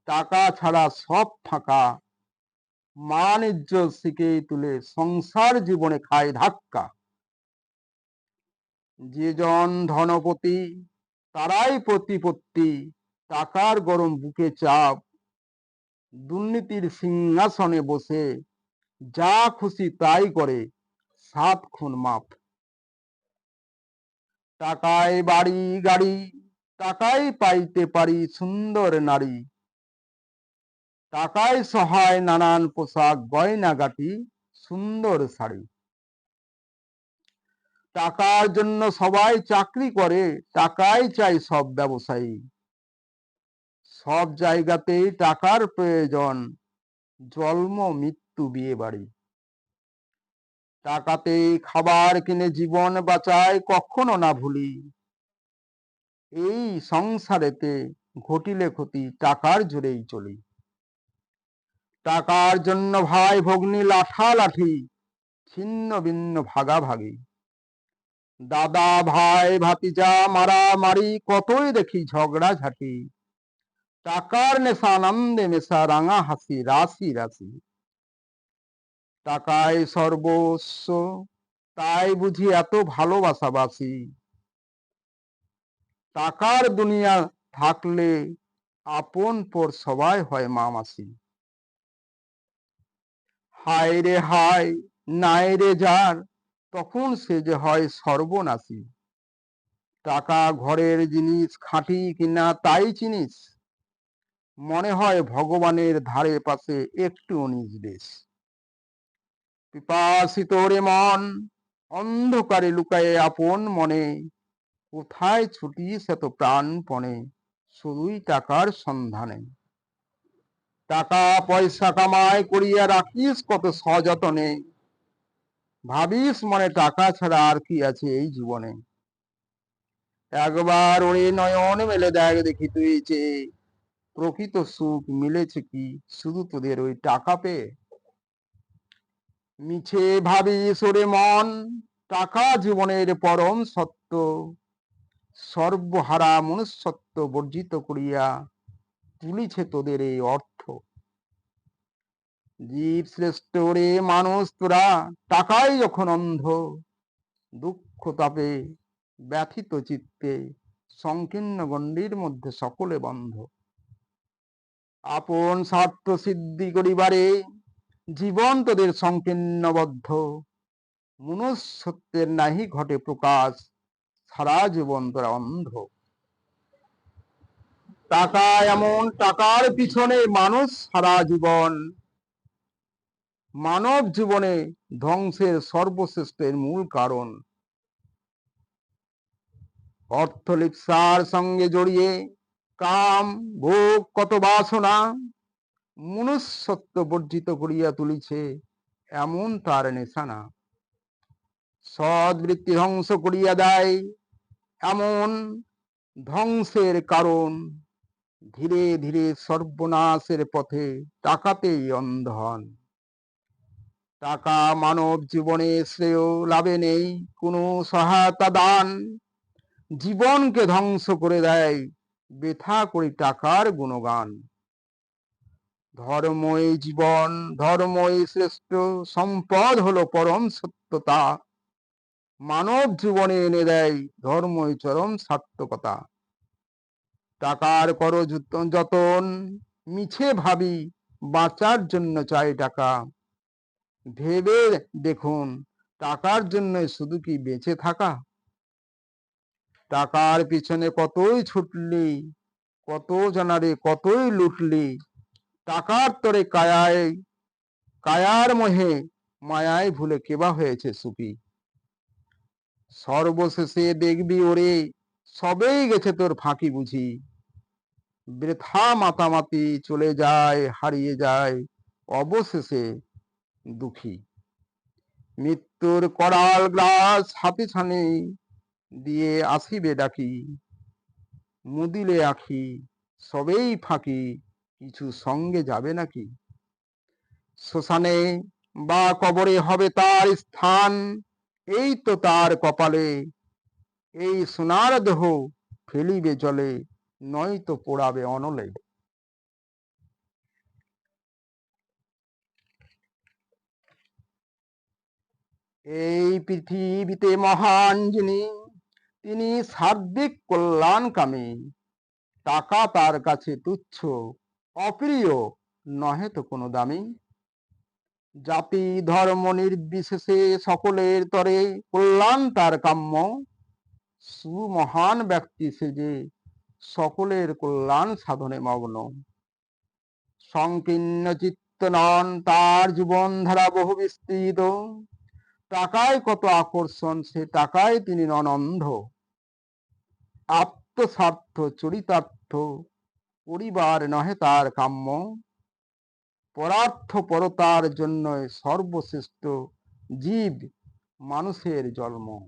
টাকা ছাড়া সব ফাঁকা, মান ইজ্জত শিখে তুলে সংসার জীবনে খায় ধাক্কা। যে জন ধনপতি তারাই প্রতিপত্তি, টাকার গরম বুকে চাপ, দুর্নীতির সিংহাসনে বসে যা খুশি তাই করে, 7 খুন মাপ। টাকায় বাড়ি গাড়ি, টাকায় পাইতে পারি সুন্দর নারী, টাকায় সহায় নানান পোশাক গয়নাগাটি সুন্দর শাড়ি। টাকার জন্য সবাই চাকরি করে, টাকাই চাই সব ব্যবসায়ী, সব জায়গাতেই টাকার প্রয়োজন, জন্ম মৃত্যু বিয়ে বাড়ি। টাকাতেই খাবার কিনে জীবন বাঁচায় কখনো না ভুলি, এই সংসারেতে ঘটিলে ক্ষতি টাকার জোরেই চলি। টাকার জন্য ভাই ভগ্নী লাঠালাঠি, ছিন্ন ভিন্ন ভাগাভাগি, দাদা ভাই ভাতিজা মারামারি কতই দেখি ঝগড়াঝাটি। টাকার নেশা আনন্দে মেশা রাঙা হাসি রাশি রাশি। টাকায় সর্বস্ব তাই বুঝি এত ভালোবাসাবাসি, টাকার দুনিয়া থাকলে আপন পর সবাই হয় মা মাসি। হায় রে হায় নাই রে যার, তখন সে যে হয় সর্বনাশী। টাকা ঘরের জিনিস খাঁটি কিনা তাই চিনিস, মনে হয় ভগবানের ধারে পাশে একটু উনিশ বেশ। পিপাসিত রে মন অন্ধকারে লুকায়ে আপন মনে, কোথায় ছুটিস এত প্রাণপণে শুধুই টাকার সন্ধানে। টাকা পয়সা কামাই করিয়া রাখিস কত সযতনে, ভাবিস মনে টাকা ছাড়া আর কি আছে এই জীবনে। একবার ওরে নয়ন মেলে দেখ দেখি তুই চেয়ে, প্রকৃত সুখ মিলেছে কি শুধু তোদের ওই টাকা পেয়ে। মিছে ভাবিস ওরে মন টাকা জীবনের পরম সত্য, সর্বহারা মনুষ্যত্ব বর্জিত করিয়া তুলিছে তোদের এই অর্থ। জীব শ্রেষ্ঠ রে মানুষ তোরা, টাকাই যখন অন্ধ, দুঃখ তাপে ব্যথিত চিত্তে সংকীর্ণ গণ্ডির মধ্যে সকলে বন্ধ। আপন স্বার্থ সিদ্ধি করিবারে জীবন তোদের সংকীর্ণবদ্ধ, মনুষ্যত্বের নাহি ঘটে প্রকাশ, সারা জীবন তোরা অন্ধ। টাকা এমন, টাকার পিছনে মানুষ সারা জীবন, মানব জীবনে ধ্বংসের সর্বশ্রেষ্ঠের মূল কারণ। অর্থলিপ্সার সঙ্গে জড়িয়ে কাম ভোগ কত বাসনা, মনুষ্যত্ব বর্জিত করিয়া তুলিছে এমন তার নিশানা। সদ্বৃত্তি ধ্বংস করিয়া দেয় এমন ধ্বংসের কারণ, ধীরে ধীরে সর্বনাশের পথে টাকাতেই অন্ধ হন। টাকা মানব জীবনে শ্রেয় লাভে নেই কোনো সহায়তা দান, জীবনকে ধ্বংস করে দেয় বৃথা করি টাকার গুণগান। ধর্মই জীবন, ধর্মই শ্রেষ্ঠ সম্পদ হলো পরম সত্যতা, মানব জীবনে এনে দেয় ধর্মই চরম সার্থকতা। টাকার করো যতন মিছে ভাবি বাঁচার জন্য চাই টাকা, ভেবে দেখুন টাকার জন্য শুধু কি বেঁচে থাকা। টাকার পিছনে কতই ছুটলি, কত জনারে কতই লুটলি, টাকার তরে কায়ায় কায়ার মোহে মায়ায় ভুলে কেবা হয়েছে সুখী। সর্বশেষে দেখবি ওরে সবেই গেছে তোর ফাঁকি বুঝি, বৃথা মাতামাতি চলে যায় হারিয়ে যায় অবশেষে দুঃখী। মৃত্যুর করাল গ্রাস হাতে ছানি দিয়ে আসিবে ডাকি, মুদিলে আখি সবেই ফাঁকি কিছু সঙ্গে যাবে নাকি। শ্মশানে বা কবরে হবে তার স্থান, এই তো তার কপালে, এই সোনার দেহ ফেলিবে জলে, নয়তো পোড়াবে অনলে। এই পৃথিবীতে মহান যিনি, তিনি সার্বিক কল্যাণকামী। টাকা তার কাছে তুচ্ছ, অপ্রিয়, নহে তো কোনো দামি। জাতি ধর্ম নির্বিশেষে সকলের তরে কল্যাণ তার কাম্য। সুমহান ব্যক্তি সে যে সকলের কল্যাণ সাধনে মগ্ন। সংকীর্ণ চিত্ত নন, তার জীবন ধারা বহু বিস্তৃত। টাকায় কত আকর্ষণ, সে টাকায় তিনি নন অন্ধ। আত্মস্বার্থ চরিতার্থ, পরিবার নহে তার কাম্য। পরার্থ পরতার জন্য সর্বশ্রেষ্ঠ জীব মানুষের জন্ম।